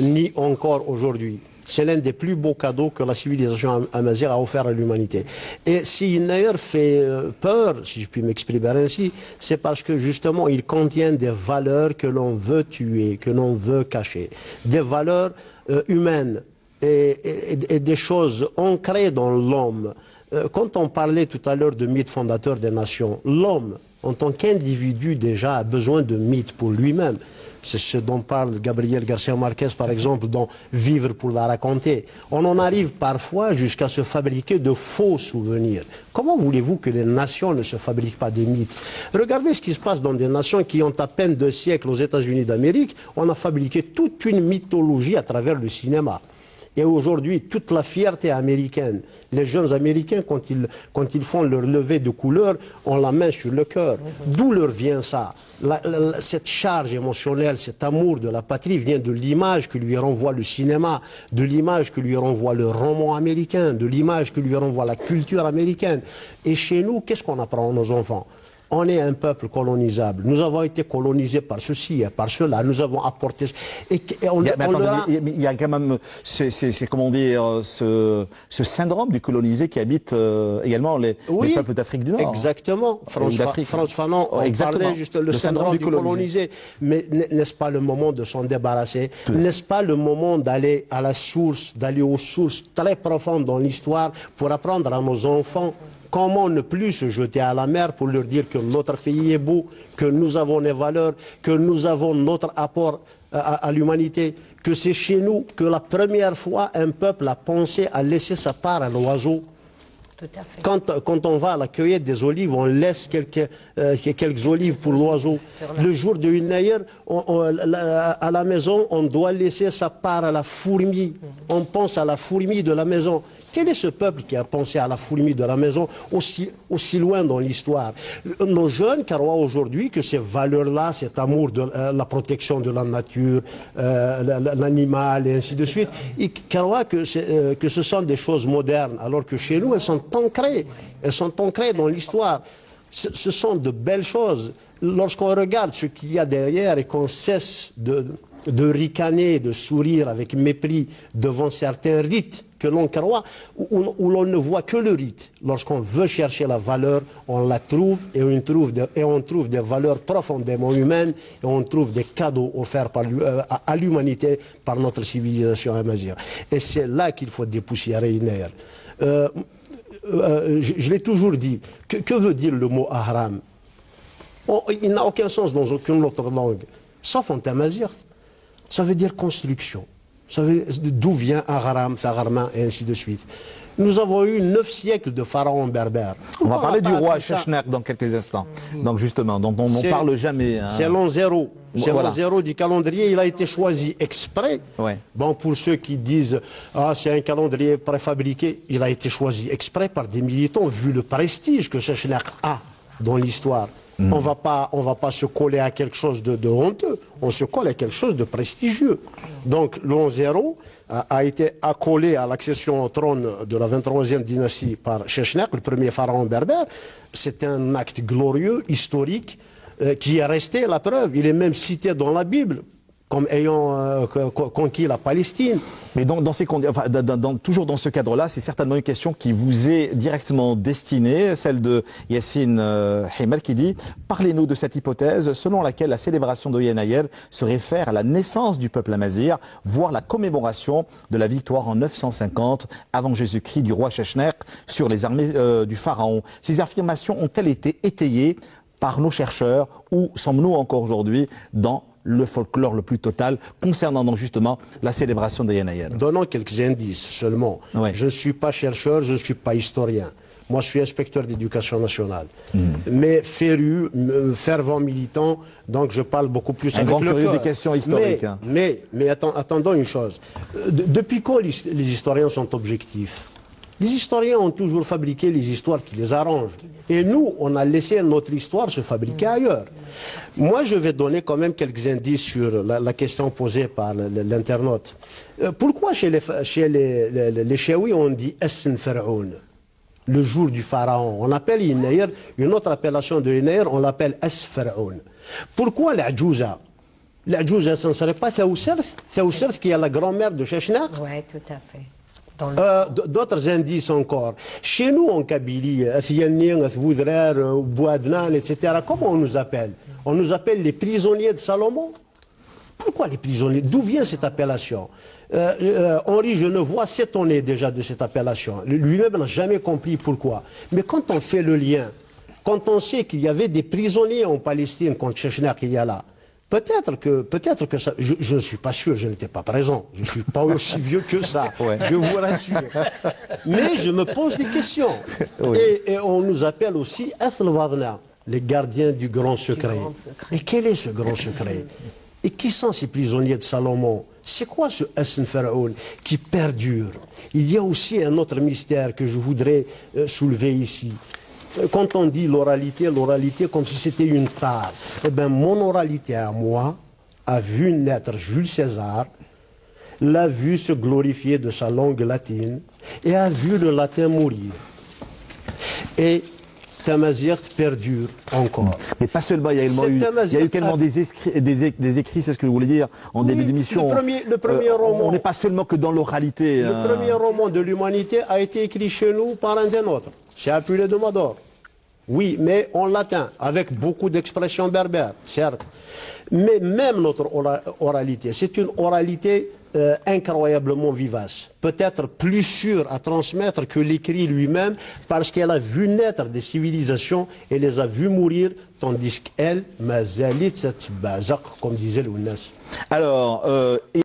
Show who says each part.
Speaker 1: ni encore aujourd'hui. C'est l'un des plus beaux cadeaux que la civilisation amazigh a offert à l'humanité. Et si Nair fait peur, si je puis m'exprimer ainsi, c'est parce que justement il contient des valeurs que l'on veut tuer, que l'on veut cacher. Des valeurs humaines et des choses ancrées dans l'homme. Quand on parlait tout à l'heure de mythe fondateur des nations, l'homme, en tant qu'individu déjà, a besoin de mythes pour lui-même. C'est ce dont parle Gabriel Garcia Marquez, par exemple, dans Vivre pour la raconter. On en arrive parfois jusqu'à se fabriquer de faux souvenirs. Comment voulez-vous que les nations ne se fabriquent pas de mythes? Regardez ce qui se passe dans des nations qui ont à peine 2 siècles aux États-Unis d'Amérique. On a fabriqué toute une mythologie à travers le cinéma. Et aujourd'hui, toute la fierté américaine, les jeunes Américains, quand ils font leur levée de couleur, ont la main sur le cœur. D'où leur vient ça? Cette charge émotionnelle, cet amour de la patrie vient de l'image que lui renvoie le cinéma, de l'image que lui renvoie le roman américain, de l'image que lui renvoie la culture américaine. Et chez nous, qu'est-ce qu'on apprend à nos enfants? On est un peuple colonisable. Nous avons été colonisés par ceci et par cela. Nous avons apporté...
Speaker 2: il y a quand même, comment dire, ce syndrome du colonisé qui habite également les peuples d'Afrique du Nord.
Speaker 1: Exactement. Frantz Fanon parlait juste le syndrome du colonisé. Mais n'est-ce pas le moment de s'en débarrasser? N'est-ce pas le moment d'aller à la source, d'aller aux sources très profondes dans l'histoire pour apprendre à nos enfants comment ne plus se jeter à la mer pour leur dire que notre pays est beau, que nous avons des valeurs, que nous avons notre apport à l'humanité, que c'est chez nous que la première fois un peuple a pensé à laisser sa part à l'oiseau. Quand on va à la cueillette des olives, on laisse quelques olives pour l'oiseau. Le jour de Nair, à la maison, on doit laisser sa part à la fourmi. On pense à la fourmi de la maison. Quel est ce peuple qui a pensé à la fourmi de la maison aussi loin dans l'histoire? Nos jeunes croient aujourd'hui que ces valeurs-là, cet amour de la protection de la nature, l'animal et ainsi de suite, ils croient que ce sont des choses modernes, alors que chez nous, elles sont ancrées dans l'histoire. Ce sont de belles choses. Lorsqu'on regarde ce qu'il y a derrière et qu'on cesse de ricaner, de sourire avec mépris devant certains rites que l'on croit, où l'on ne voit que le rite. Lorsqu'on veut chercher la valeur, on la trouve et on trouve des valeurs profondément humaines et on trouve des cadeaux offerts à l'humanité par notre civilisation amazigh. Et c'est là qu'il faut dépoussiérer Nair. Je l'ai toujours dit. Que veut dire le mot ahram? Il n'a aucun sens dans aucune autre langue, sauf en amazigh. Ça veut dire construction. D'où vient Ahram, Tharma, et ainsi de suite. Nous avons eu 9 siècles de pharaons berbères.
Speaker 2: On va parler du roi Sheshnak dans quelques instants. Donc justement, dont on ne parle jamais. Hein.
Speaker 1: C'est l'an 0. C'est l'an 0 du calendrier. Il a été choisi exprès.
Speaker 2: Ouais.
Speaker 1: Bon, pour ceux qui disent « Ah, c'est un calendrier préfabriqué », il a été choisi exprès par des militants, vu le prestige que Sheshnak a dans l'histoire. On va pas se coller à quelque chose de honteux, on se colle à quelque chose de prestigieux. Donc l'an 0 a été accolé à l'accession au trône de la 23e dynastie par Sheshnak, le premier pharaon berbère. C'est un acte glorieux, historique, qui est resté la preuve. Il est même cité dans la Bible comme ayant conquis la Palestine.
Speaker 2: Mais donc, toujours dans ce cadre-là, c'est certainement une question qui vous est directement destinée, celle de Yassine Himel qui dit « Parlez-nous de cette hypothèse selon laquelle la célébration de Nair se réfère à la naissance du peuple amazigh, voire la commémoration de la victoire en 950 avant Jésus-Christ du roi Sheshnak sur les armées du pharaon. Ces affirmations ont-elles été étayées par nos chercheurs ou sommes-nous encore aujourd'hui dans le folklore le plus total concernant donc justement la célébration de Nair?
Speaker 1: Donnons quelques indices seulement. Ouais. Je ne suis pas chercheur, je ne suis pas historien. Moi, je suis inspecteur d'éducation nationale. Mais féru, fervent militant, donc je parle beaucoup plus avec le cœur.
Speaker 2: Des questions historiques.
Speaker 1: Mais attendons une chose. Depuis quand les historiens sont objectifs? Les historiens ont toujours fabriqué les histoires qui les arrangent. Et nous, on a laissé notre histoire se fabriquer ailleurs. Moi, je vais donner quand même quelques indices sur la question posée par l'internaute. Pourquoi chez les Chaouis, on dit « Essen Pharaon », le jour du pharaon? On appelle une autre appellation de Nair, on l'appelle « Es Pharaon ». Pourquoi l'Adjouza? La Djouza, ce ne serait pas Thaoussert qui est la grand-mère de Chechna?
Speaker 3: Oui, tout à fait.
Speaker 1: D'autres indices encore. Chez nous, en Kabylie, etc., comment on nous appelle? On nous appelle les prisonniers de Salomon. Pourquoi les prisonniers? D'où vient cette appellation? Henri Genevois s'étonnait déjà de cette appellation. Lui-même n'a jamais compris pourquoi. Mais quand on fait le lien, quand on sait qu'il y avait des prisonniers en Palestine contre Chechnya qu'il y a là, peut-être que ça... Je ne suis pas sûr, je n'étais pas présent. Je ne suis pas aussi vieux que ça, ouais. Je vous rassure. Mais je me pose des questions. Oui. Et on nous appelle aussi Ethel-Wadna, les gardiens du grand secret. Et quel est ce grand secret? Et qui sont ces prisonniers de Salomon? C'est quoi ce Essen Pharaon qui perdure? Il y a aussi un autre mystère que je voudrais soulever ici. Quand on dit l'oralité comme si c'était une tare, eh bien mon oralité à moi a vu naître Jules César, l'a vu se glorifier de sa langue latine et a vu le latin mourir. Et Tamazight perdure encore.
Speaker 2: Mais pas seulement, il y a eu également des écrits, c'est ce que je voulais dire en début d'émission.
Speaker 1: Le premier roman.
Speaker 2: On n'est pas seulement que dans l'oralité.
Speaker 1: Le premier roman de l'humanité a été écrit chez nous par un des nôtres. C'est Apulée de Mador. Oui, mais en latin, avec beaucoup d'expressions berbères, certes. Mais même notre oralité, c'est une oralité incroyablement vivace. Peut-être plus sûre à transmettre que l'écrit lui-même, parce qu'elle a vu naître des civilisations et les a vues mourir, tandis qu'elle, comme disait Lounas.
Speaker 2: Alors,